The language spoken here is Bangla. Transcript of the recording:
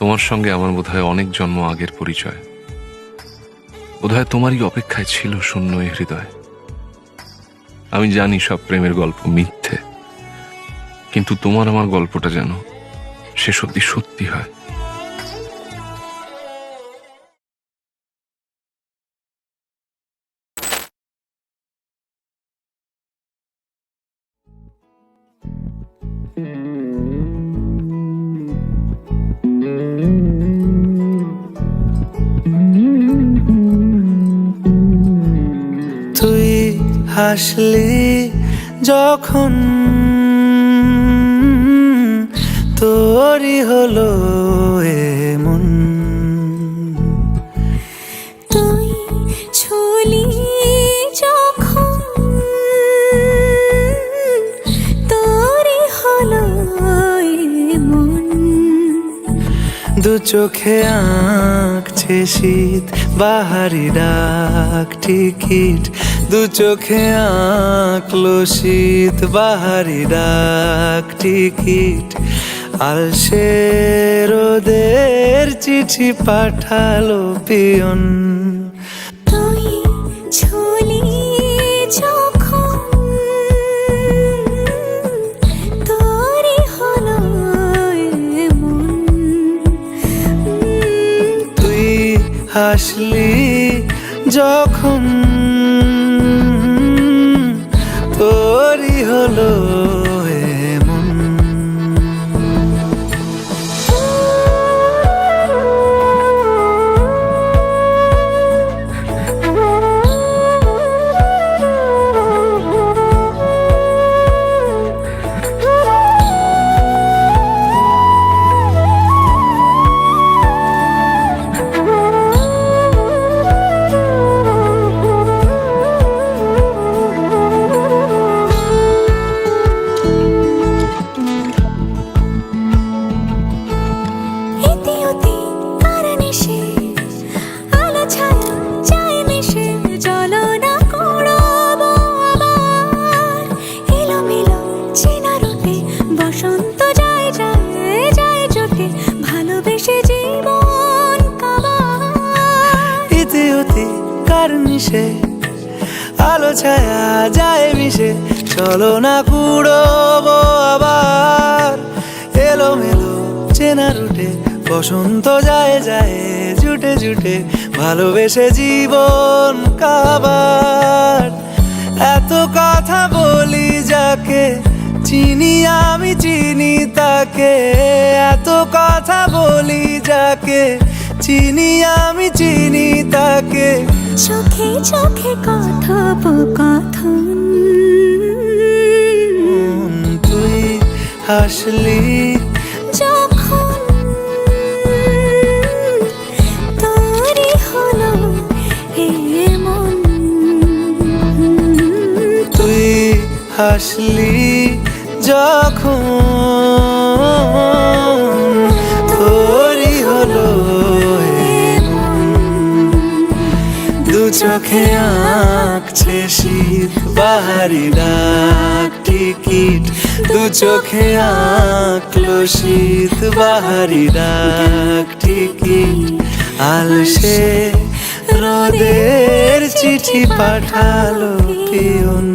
তোমার সঙ্গে আমার বোধহয় অনেক জন্ম আগের পরিচয়। বোধহয় তোমারই অপেক্ষায় ছিল শূন্য এ হৃদয়। আমি জানি সব প্রেমের গল্প মিথ্যে, কিন্তু তোমার আমার গল্পটা যেন শেষ অব্দি সত্যি হয়। তুই হাসলি যখন তোরই হলো এমন, তুই ছুলি যখন তোরই হলো এমন। দু চোখে আঁকছে শীত বাহারি ডাক টিকিট, দু চোখে আঁকলো শীত বাহারি ডাক টিকিট। আলসে রোদের চিঠি পাঠালো পিয়ন, তুই ছুলি যখন তোরই হলো এমন। তুই হাসলি যখন তোরই হলো এমন। আলো ছায়া যায় মিশে, চলো না কুড়োবো আবার। এলোমেলো চেনা রুটে বসন্ত যায় যায় জুটে জুটে, ভালোবেসে জীবন কাবার। এত কথা বলি যাকে চিনি আমি চিনি তাকে, এত কথা বলি যাকে চিনি আমি চিনি তাকে। চোখে চোখে কথোপকথন, তুই হাসলি যখন তোরই হলো এমন। তুই হাসলি যখন তোরই হলো এমন। দু চোখে আঁকছে শীত বাহারি ডাক টিকিট, দু চোখে আঁকলো শীত বাহারি ডাক টিকিট। আলসে রোদের চিঠি পাঠালো পিয়ন।